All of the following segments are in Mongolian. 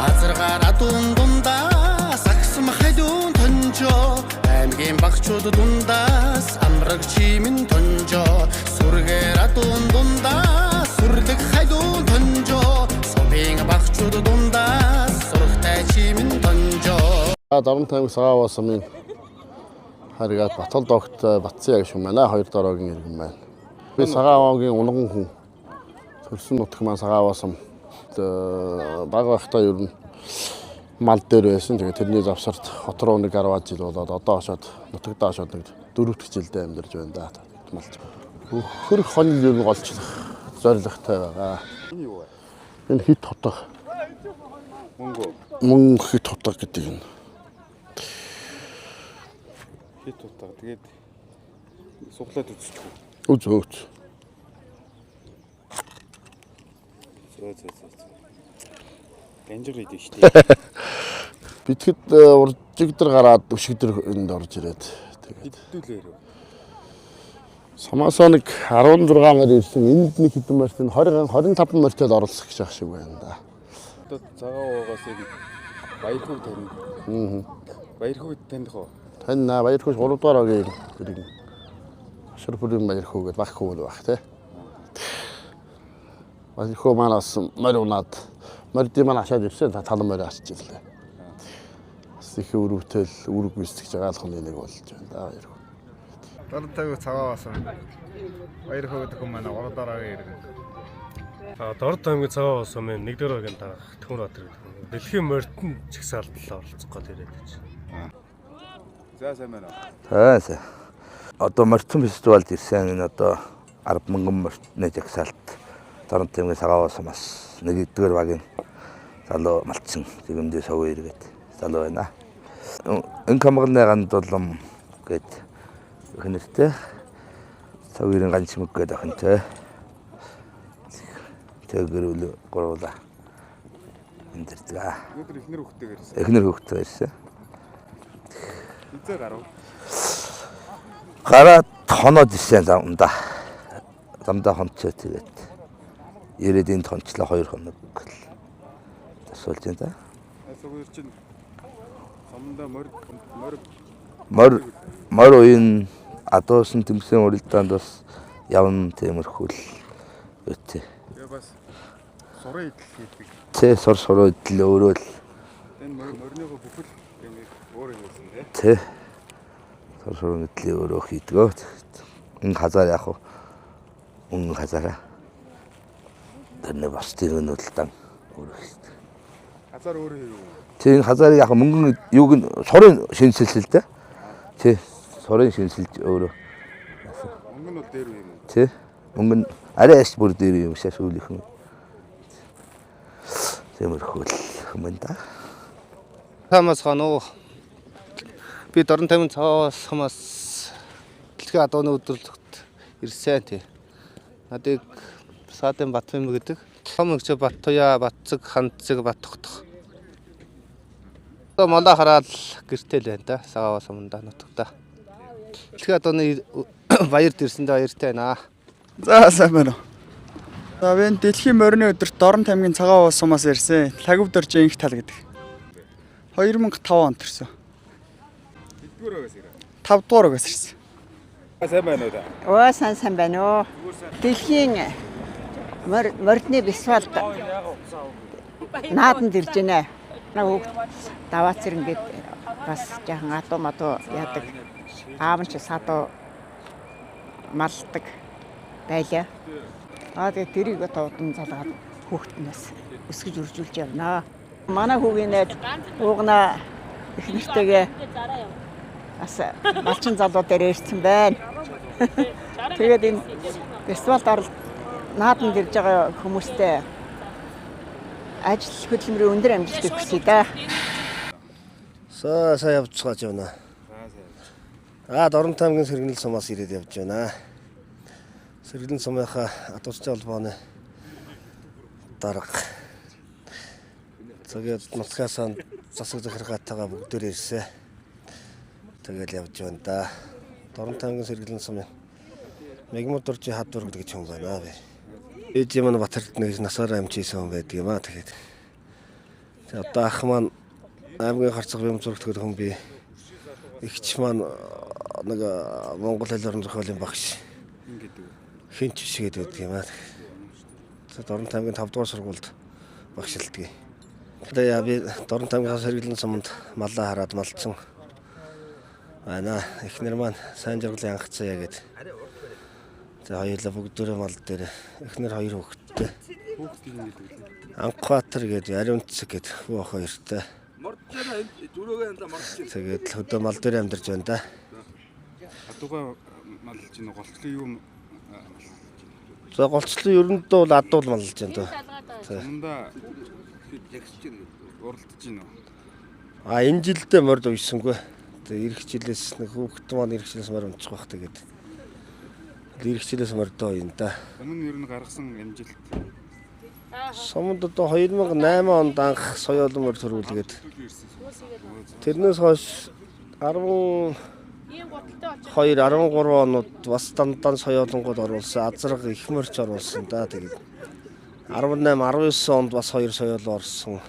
Азаргаараа дундаа сагсам хайдуун тонжоо аймгийн багчууд дундаас амраг чимэн тонжоо сүргээраа дундаа сүрлэг хайдуун тонжоо сумын багчууд дундаас сургтай чимэн тонжоо Дорнот аймаг Сагаав сумын харгаад Батал догт Батсан яг шиг манай хоёр дараагийн иргэн байна. Би Сагаавгийн унган хүн төрсөн нутаг маань Сагаав сум бага байхдаа ер нь мал дээр байсан. Тэгээд тэрний завсарт хот руу нэг 10 жил болоод одоо очоод нутагтаа очоод нэг 4 дахь жилдээ амьдарч байна да. Малч. Хөрх хонил ер нь голчлох зорилготой байгаа. Энэ юу вэ? Энэ хит хотог. Мөн хит хотог гэдэг юм. Хит хотог. Тэгээд суглаад үзчихв. Үзөөч. Ганжир идэв штэ. Битгэд уржигдэр гараад өшигдэр энд орж ирээд тэгээд хэдүүлээрөө. Самаасаа нэг 16 мөр ирсэн. Энд нэг хэдэн мөрт 25 мөртөд оролцох гэж ах шиг байна да. Одоо цагаауугаас нэг баярхуу тань. Баярхуу таних уу? Таньна баярхуу 3 дугаар огийн хэрэг. Шүрпүрийн баярхуу гэдэг баг хүү байх те. Баярхуу манаас морь унаад морьдын маань ашаад ирсэн талан морь асч ирлээ. Бас их өрөвтэй үүрэг гүйцэтгэж байгаа алхны нэг болж байна да баярхуу. Дорнот аймаг Цагааваас баярхуу гэдэг хүн маань 3 дараагийн иргэн. Дорнот аймаг Цагааваас маань 1 дараагийн дагах Төмөрбаатар гэдэг хүн. Дэлхийн морьтон чагсаалтанд оролцох гээд ирээд байж. За сайн байна уу? За. Одоо морьтон фестивалд ирсэн энэ одоо 10 мянган морьтны жагсаалт Дорнот аймгийн Цагааваас бас 1-р багийн залуу малчин зэгэмдээ сав иргээд залуу байна. Энэ камганы гандулам гээд хэнэртэй савирын ганчмэг гээд охинтой. Тэгэрүүл гуруула. Эндэрдэг. Өдөр эхнэр хөхтэйгээр ирсэн. Эхнэр хөхтэй ирсэн. Хизээ гарав. Гараад хоноод ирсэн замда. Замда хонцоо тэгээд ирээд энд хонцлоо 2 хоног тасуулж байна да. Асуугүйр чинь самда морь уян адуусан тэмсэн уралдаанд бас явна тиймэрхүүл үтэй. Тэгээ бас сурын идэл хийдэг. Тэ сурын идэл өөрөө л. Энэ морьныхоо бүхэл юм өөр юм байсан тий. Сурын идлээ өөрөө хийдгөө. Энэ хазар яг уу өнгө хазараа. Тэр бас тийм нь үлдэн өөрөө хийдэг. Хазар өөрөө юу? Тийм хазар яг мөнгөн юуг нь сурын шинжилэлтэй. Тий. Сурын шинжилж өөрөө. Мөнгө нь бол дээр юм уу? Тий. Мөнгө нь арай их бүр дээр юм шээ сүүлийнхэн. Тиймэрхүү юм да. Хамаас хануу би Дорнот аймгийн Цагааваас хамаас дэлхийн адууны өдрөлгт ирсэн тий. Надыг Саадын Батбэм гэдэг. Том өгч Баттуя, Батцэг, Ханцэг, Баттогдох. Одоо мандаа хараад гэртэл байна да. Цагааваас мандаа нутагта. Дэлхийн адууны баярд ирсэндээ баяртай байна. За сайн байна уу. За би дэлхийн морины өдөрт Дорнот аймгийн Цагааваас сумаас ирсэн. Лагв дорж инх тал гэдэг. 2005 онд ирсэн. Хэдгээр байгаас ирээ? 5 дугаар байгаас ирсэн. Сайн байна уу? Оо сайн байна уу. Дэлхийн морьны фестивалд нааданд ирж байна. Нэг даваац ингээд бас жаахан адуу яадаг. Аав нь ч садуу малдаг байлаа. Тэгээд тэрийг одон залгаад хүүхднээс өсгөж үржүүлж явнаа. Манай хүүгийн найз уугна их нэртэйгээ бас малчин залуу дээр ирсэн байна. Тэгээд энэ фестивалд нааданд ирж байгаа хүмүүстэй ажил хөдөлмөрийн өндөр амжилт хүсье да. Сайн явж байна. Дорнот аймгийн Сэргэнэл сумаас ирээд явж байна. Сэргэнэл сумынхаа адуучтай холбооны дарга. Тэгээд нутгаас засаг захиргаатайгаа бүгдээр ирсэн. Тэгэл явж байна да. Дорнот аймгийн Сэргэнэл сумын Мегмод дуржи хадвар гэж хүн байна би. Ээж маань Батарт нэг насаараа амжижсэн хүн байдаг юм аа тэгээд. Тэгээ одоо ах маань аймгийн харцаг юм зурагт хүн би. Игч маань нэг Монгол хэл орон зохиолын багш. Хинч биш гэдэг юм аа. Дорнот аймгийн 5 дугаар сургуульд багшилдаг. Тэгээ би Дорнот аймгийн сэргэлэн суманд малаа хараад малцсан. Ана эхнэр маань сайн жаргалын анхцаа яагээд. Тэгээ хоёулаа бүгдөө мал дээр эхнэр 2 хүүхэдтэй. Анхбаатар гэдэг ариунцэг гэдэг хүү ах хоёртой. Тэгээд хөдөө мал дээр амьдарч байна да. Адууга малж ийн голчлон юу? За голчлон ерөндөө бол адуул малж байна да. Өмнөдөө уралдаж байна уу? Энэ жилдээ морд уйсангүй. Тэгээ ирэх жилээс нэг хүүхэд маань ирэх жилээс морд унчих байх тэгээд. Ирэх жилээс мордоо юм да. Өмнө ер нь гаргасан энэ жилд Сумд одоо 2008 онд анх соёолын морд төрүүлгээд тэрнээс хойш 12 13 онод бас дандан соёолонгод оруулсан, азраг их морч оруулсан да. Тэгээд 18 19 онд бас 2 соёол орсон.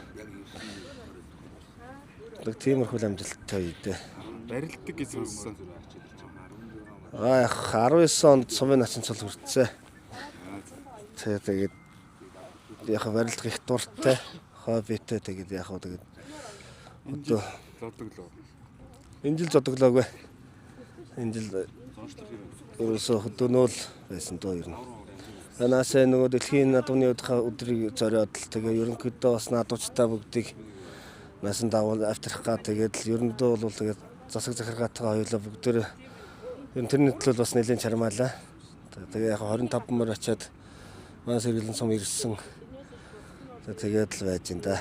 Нэг тиймэрхүү амжилттай үедээ. барилдаг гэж сонссон. 19 онд сумын начин цол хүртсэн. Тэгээд яг барилдах их дуртай, хоббитэй тэгээд яг тэгээд одоо Зодоглоо. энэ жил зодоглоогүй. Энэ жил ерөөсөө хөдөөнөөл байсан дөө ер нь. Анасаа нөгөө дэлхийн надууны өдрийг зориод л тэгээ ерөнхийдөө бас наадуучтай бүгдийг насан давал авчрах га тэгээд л ерөндөө бол тэгээд засаг захиргаатайгаа хоёулаа бүгдээр ер нь тэрний төлөө бас нэлээд чармаалаа. Тэгээ яг 25 мөр очиад манай сэргэлэн сум ирсэн. Тэгээд л байж ин да.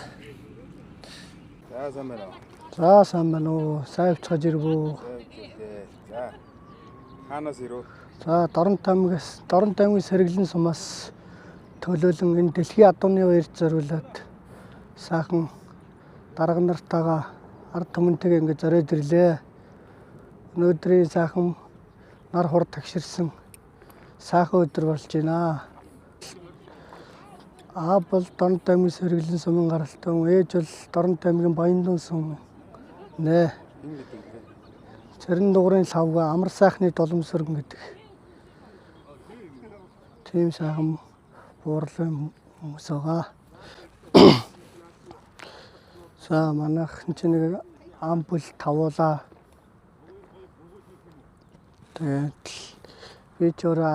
За сайн байна уу? За сайн байна уу? Сайн авчиж ирвүү? За. Хаанаас ирв? За Дорнот аймгийн сэргэлэн сумаас төлөөлөн энэ дэлхийн адууны баярт зориулаад сайхан дарга нартайгаа ард түмэнтэйгээ ингэ зориод ирлээ. Өнөөдрийн сайхан нар хур тагширсан сайхан өдөр болж байна. Аав бол Дорнот аймгийн сэргэлэн сумын гаралтай, ээж бол Дорнот аймгийн Баянлуун сум нэ. Цэрэн дугрын лавга амар сайхны доломсөргөн гэдэг. Тийм сайхан буурлын хүмүүс байгаа. За манайхан чинь нэг амбул тавуулаа. Тэгээд би ч өөрөө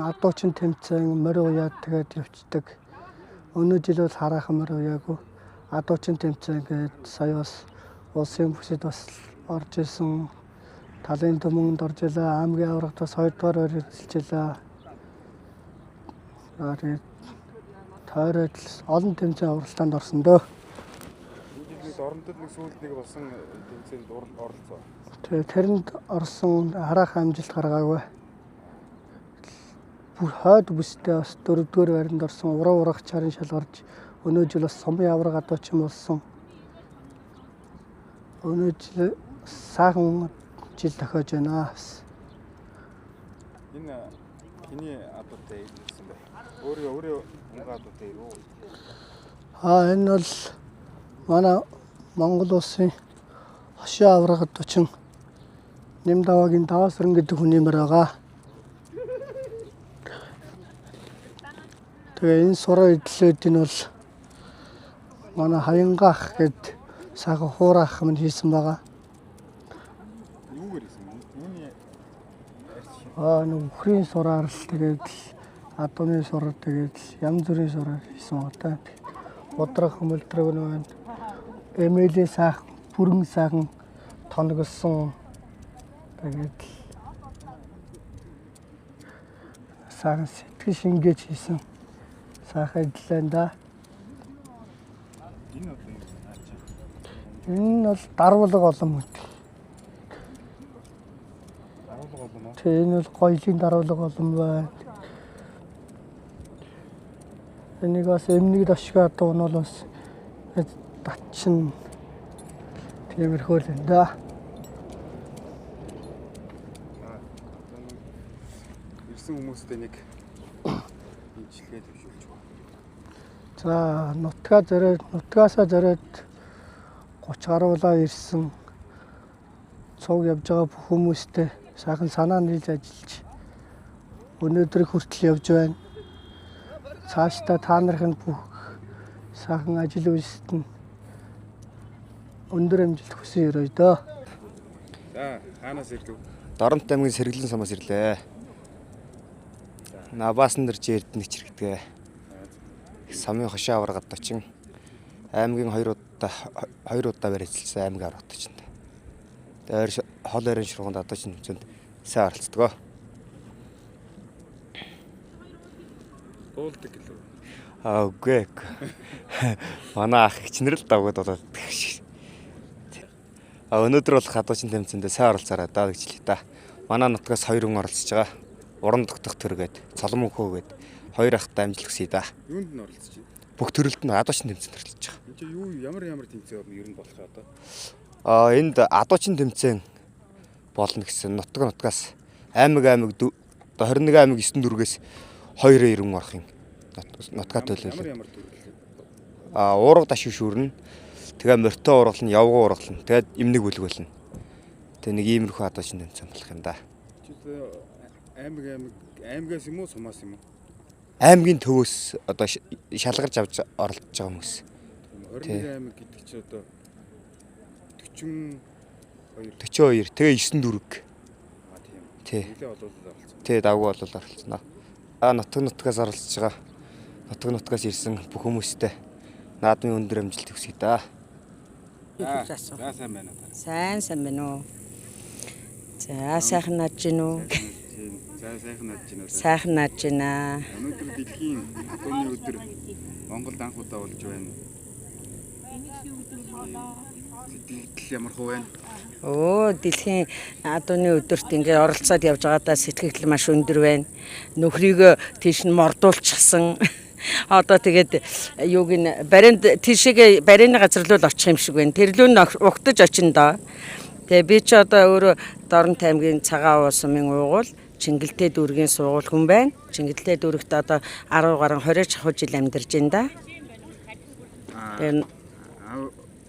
адуучин тэмцээн морь уяад тэгээд явцдаг. Өнөө жил бол хараахан морь уяагүй. Адуучин тэмцээн гээд сая бас улсын бүсэд бас орж исэн. Талын төмөнд орж илаа. Аймгийн аврагт бас 2 дугаар өрөлжилээ. Тойроод олон тэмцээн уралдаанд орсон дөө. Дорнотод нэг сүүлдийг болсон тэмцээнд оролцоо. Тэгээд тэрэнд орсон хараахан амжилт гаргаагүй. Бүр хойд бүстэй бас 4-р байранд орсон. Ураг чарын шалгарч өнөө жил бас сумын авраг адуучин болсон. Өнөө жил сайхан жил тохиож байна. Энэ хиний адуутай ирсэн бэ? Өөрөө унгаа адуутай ирв үү? Энэ бол манай Монгол улсын хошин авраг адуучин Нэмдавагийн Даваасран гэдэг хүний мөр байгаа. Тэгээ энэ сураа эдлүүдийн бол манай Хаянгаах гэд сайхан хуурах юм хийсэн байгаа. Юугаар хийсэн? Юуны Нэг үхрийн сураар л тэгээд адууны сураар тэгээд янз бүрийн сураар хийсэн удаа. Удрах хөмөлдрөг нь байна. Эмээлээ сайхан, бүрэн сайхан тоногсон. Тэгээд сайхан сэтгэл шингээж хийсэн. Сайхан эдлэн да. Энэ бол дарвалга олон мэт. Энэ бол гоёлын дарвалга олон байна. Энийг бас эмнэг дашгаа дуун бол бас татчин тиймэрхүү л энэ да. ирсэн хүмүүстэй нэг ижлэгээ төвшүүлж байна. За нутгаасаа зориод 30 гаруулаа ирсэн цуг явж байгаа бүх хүмүүстээ сайхан санаа нийлж ажиллаж өнөөдөр хүртэл явж байна. Цаашдаа та нарын бүх сайхан ажил үйлсэд нь өндөр амжилт хүсье өрөөй дөө. За хаанаас ирлээ? Доронт аймгийн Сэргэлэн сумаас ирлээ. Набаасан дэрж эрдэнэ чирэгдэгэ. Самын хошоо аваргад очин аймгийн 2 удаа барьцсан аймгийн аваргад очин. Тэр хол өрийн шурганд одоо ч нүцэнд сайн оролцдог. Уулдаг гэлээ. Үгүй. Манай ах хичнэр л давгаад болоод тэгш. Өнөөдөр бол хадуучин тэмцээндээ сайн оролцоорой даа гэж хэлээ та. Манай нутгаас 2 хүн оролцож байгаа. Уран тогтох төргээд, цолом хөөгээд 2 ахтай амжилт хүсье да. Юунд нь оролцож байна? Бүх төрөлд нь хадуучин тэмцээнд оролцож байгаа. Энд чи юу ямар тэмцээн ер нь болох одоо? Энд хадуучин тэмцээн болно гэсэн нутгаас аймаг одоо 21 аймаг 9 дүргээс 2-90 орох юм. Нутгаа төлөөлөө. Ямар төрөл? Уурга даш шүүрнэ. Тэгээ морьтой ургална, явган ургална. Тэгээд эмнэг бүлгүүлнэ. Тэгээ нэг иймэрхүү хадуучин тэмцээн болох юм да. Аймгаас юм уу сумаас юм уу? Аймгийн төвөөс одоо шалгарч авч оролцож байгаа хүмүүс. 21 аймаг гэдэг чи одоо 42 тэгээ 9 дүрэг. Тийм. Нэлээд олоолол оролцсон. Тий давгүй болол оролцсноо. Нутгаас оролцож байгаа. Нутгаас ирсэн бүх хүмүүстээ наадмын өндөр амжилт хүсье да. За сайн байна. Сайн байна уу? За сайхан наж гин үү? За сайхан наж гин үү? Сайхан наж гинэ. Өнөөдөр дэлхийн атомны өдөр Монголд анх удаа болж байна. Сэтгэл ямар хөө байна? Дэлхийн атомны өдөрт ингээд оролцоод явж байгаадаа сэтгэл маш өндөр байна. Нөхрийгөө тийш нь мордуулчихсан. Одоо тэгээд юуг нь баринд тийшээ барины газар руу л очих юм шиг байна. Тэр лөө угтаж очин доо. Тэгээ би ч одоо өөрөө Доронт аймгийн Цагаан Уус сумын уугуул Чингэлтэй дүүргийн сургууль хүн байна. Чингэлтэй дүүрэгт одоо 10 гаруй 20 жахуу жил амьдарч байна да.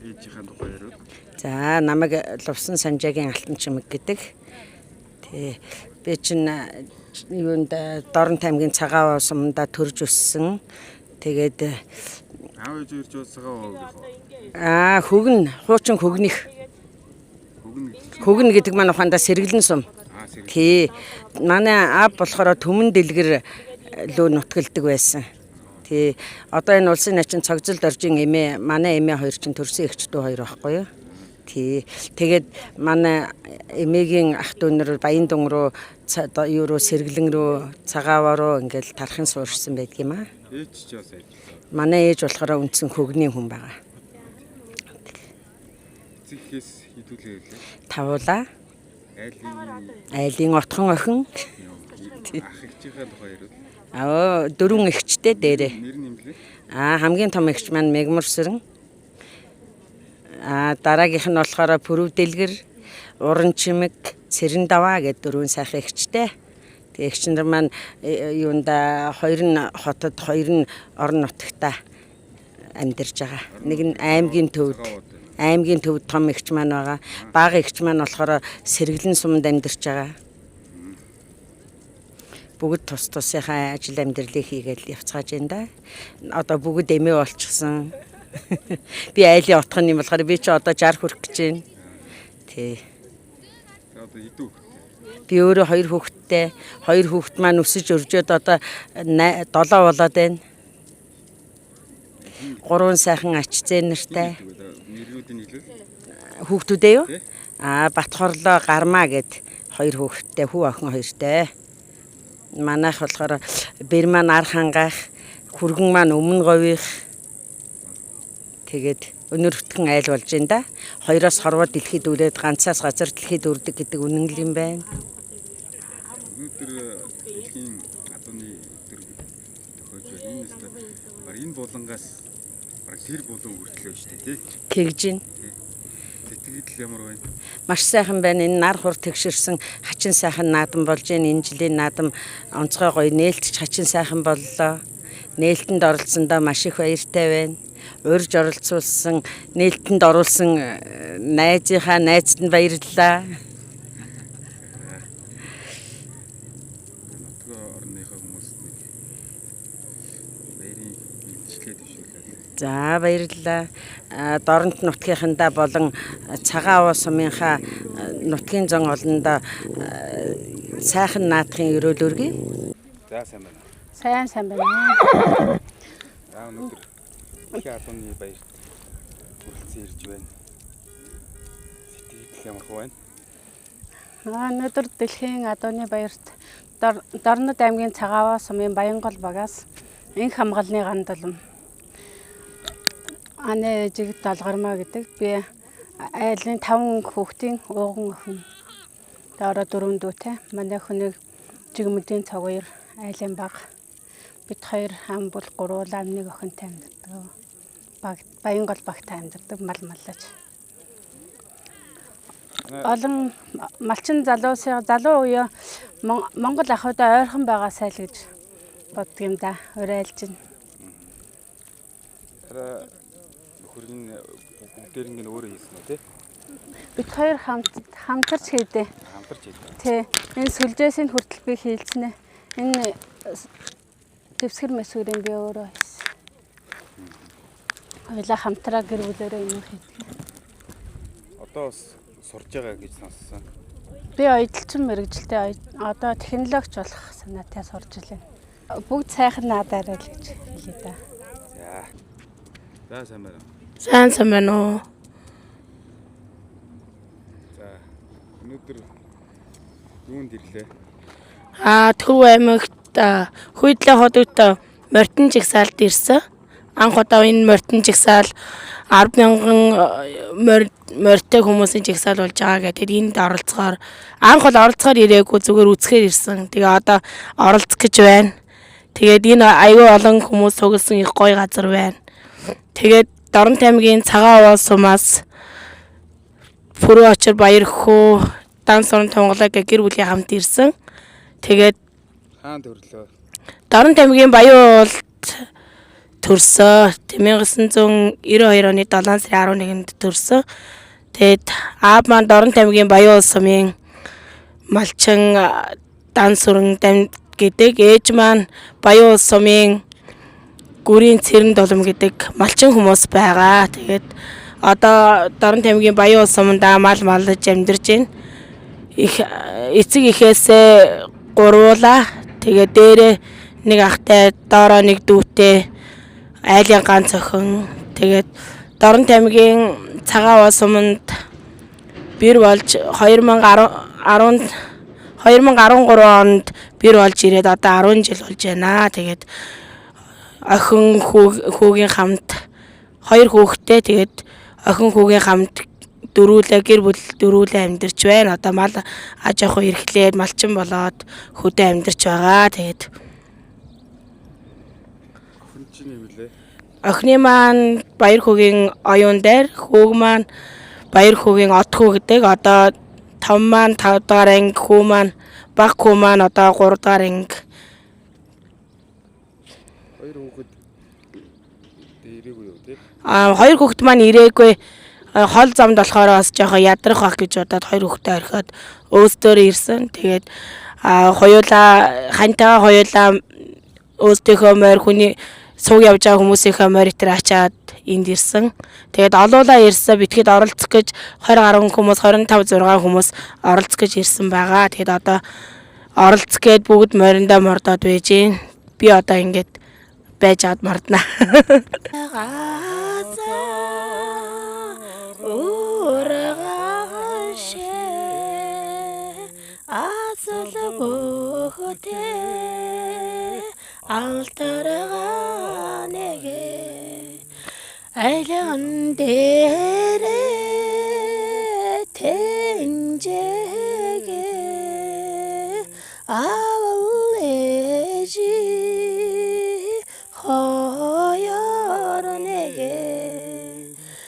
Ээжийнхээ тухай ярив. За намайг Лувсан Санжаагийн Алтан чимэг гэдэг. Тэ би чинь юунд Доронт аймгийн Цагаан Уус сумда төрж өссөн. Тэгээд аав ээж ирж байгаа хөгн хуучин хөгнөх. Хөгн гэдэг маань ухаандаа Сэргэлэн сум. Тий. Манай аав болохоор Төмөн дэлгэр лөө нутгалдаг байсан. Тий. Одоо энэ улсын начин цогцолд оржин эмээ, манай эмээ хоёр чинь төрсөн эгч дүү хоёр байхгүй юу? Тий. Тэгээд манай эмээгийн ах дүүнэр Баян-Дүн руу юу Сэргэлэн рүү Цагааваа руу ингээл тархин суурьсан байдаг юм аа. Ээж ч бас ээж. Манай ээж болохоор үндсэн хөгний хүн байгаа. Зихээс хідүүлээ хэлээ. Тавуулаа. Айлын отхон охин. Ах эгчийнхээ тухай ярив. 4 эгчтэй дээрээ. Нэр нь юм лээ. Хамгийн том эгч маань Мегмөрсөрн. Дараагийнх нь болохоор Пүрэв дэлгэр, Уран чимэг, Цэрэн даваа гэдэг 4 сайхан эгчтэй. Тэгээ эгч нар маань юунда 2 нь хотод 2 нь орон нутагта амьдарч байгаа. Нэг нь аймгийн төвд том эгч маань байгаа. Бага эгч маань болохоор Сэргэлэн суманд амьдарч байгаа. Бүгд тус тусынхаа ажил амьдралыг хийгээл явцгааж байна да. Одоо бүгд эмээ болчихсон. Би айлын отхон юм болохоор би ч одоо 60 хүрэх гэж байна. Тий. Одоо хэдүү? Би өөрөө 2 хүүхэдтэй. 2 хүүхэд маань өсөж өржөөд одоо 7 болоод байна. 3 сайхан ач зээнэртэй. Нэрүүдийн хэлвэл хүүхдүүдээ юу? Батхорлоо Гармаа гэд 2 хүүхэдтэй, хүү охин 2-тэй. Манайх болохоор бэр маань Архангаах, хүргэн маань Өмнө гових. Тэгээд өнөр хөтгөн айл болж байна да. 2-оос хорвоо дэлхийд үрээд ганцаас газар дэлхийд үрдэг гэдэг үнэн л юм байна. Өнөөдөр дэлхийн атомны өдөр тохиолж байна. Энэ булангаас тэр булан хүртэл байж тээ. Тэгж байна. Сэтгэл ямар байна? Маш сайхан байна. Энэ нар хур тэгшэрсэн хачин сайхан наадам болж байна. Энэ жилийн наадам онцгой гоё нээлтч хачин сайхан боллоо. Нээлтэнд оролцсондоо маш их баяртай байна. урьж оролцуулсан, нээлтэнд оруулсан найзынхаа найзад нь баярлалаа. За баярлалаа. Дорнот нутгийнхандаа болон цагаан аваа сумынхаа нутгийн зан олондоо сайхан наадахын өрөөл өргөе. За сайн байна. Сайн байна. Өнөөдөр дэлхийн адууны баярт хүрэлцэн ирж байна. Сэтгэл ямарх байна. Өнөөдөр дэлхийн адууны баярт Дорнод аймгийн цагаан аваа сумын Баянгол багаас энх хамгаалны гандалм Аны жиг Далгармаа гэдэг би айлын 5 хүүхдийн ууган охин. Дараа 4 дүүтэй. Манай хүнийг жигмэдийн цаг хоёр айлын баг. Бид хоёр хам бол 3 ламны охинтой амьдардаг. Баянгол багтай амьдардаг мал маллаж. Олон малчин залуу үе Монгол ахуйдаа ойрхон байгаасай л гэж боддгийм да. Урайлж байна. Хөргийн бүгдээр ингэ өөрөө хийсэн үү те? Бид хоёр хамтарч хийдэ. Хамтарч хийдэ. Тий. Энэ сүлжээсийн хүртэл би хийлцэнэ. Энэ дэвсгэр мэсгэрийн би өөрөө хийсэн. Хоёлаа хамтраа гэр бүлээрээ юм хийдэг. Одоо бас сурж байгаа гэж сонссон. Би ойдлчин мэрэгжилтэй одоо технологич болох санаатай сурж илээ. Бүгд сайхан наадаарай л гэж хэлээ да. За сайн байна. Сайн байна уу? За өнөөдөр юунд ирлээ? Төв аймагт Хүйдлээ хотод морьтон жигсаалд ирсэн. Анх удаа энэ морьтон жигсаал 10,000 морьтой хүмүүсийн жигсаал болж байгаа гэдэг энд оролцохоор анх бол оролцохоор ирээгүй зүгээр үзэхээр ирсэн. Тэгээ одоо оролцох гэж байна. Тэгээд энэ аюул олон хүмүүс сугалсан их гоё газар байна. Тэгээд Дорнот аймгийн цагаан аваа сумаас Пүрүү очир баяр хөө дан суран тонголоо гэр бүлийн хамт ирсэн. Тэгээд хаан төрлөө. Дорнот аймгийн Баян уулд төрсөн. 1992 оны 7 сарын 11-нд төрсөн. Тэгээд аав маань Дорнот аймгийн Баян уул сумын малчин дан суран гэдэг, ээж маань Баян уул сумын гүрийн цэрэн долом гэдэг малчин хүмүүс байгаа. Тэгээд одоо Дорнот аймгийн Баян уул суманд мал маллаж амьдарч байна. Эцэг эхээсээ гурвуулаа. Тэгээд дээрээ нэг ахтай, доороо нэг дүүтэй, айлын ганц охин. Тэгээд Дорнот аймгийн цагаан аваа суманд бэр болж 2013 онд бэр болж ирээд одоо 10 жил болж байна. Тэгээд охин хүүгийн хамт 2 хүүхэдтэй, тэгээд охин хүүгийн хамт дөрүүлээ гэр бүл дөрүүлээ амьдарч байна. Одоо мал аж ахуй эрхлээд малчин болоод хөдөө амьдарч байгаа. Тэгээд охины маань баяр хүүгийн оюун дээр, хүүг маань баяр хүүгийн от хүү гэдэг. Одоо том маань 5 дахь анги, хүү маань баг хүү маань одоо 3 дахь анги. Хоёр хүүхэд маань ирээгүй. Хол замд болохоор бас жоохон ядрах байх гэж бодоод 2 хүүхдээ орхиод өөстөөр ирсэн. Тэгээд хоёулаа хантайгаа хоёулаа өөстийнхөө морь хүний сууг явж байгаа хүмүүсийнхээ морь дээр ачаад энд ирсэн. Тэгээд олуулаа ирсэн. Битгэд оролцох гэж 20 гаруй хүмүүс, 25 6 хүмүүс оролцох гэж ирсэн байгаа. Тэгээд одоо оролцох гээд бүгд мориндоо мордоод байж гин. Би одоо ингэж байж ад морднаа. Алтарга неге айлан дээрээ тэнжээ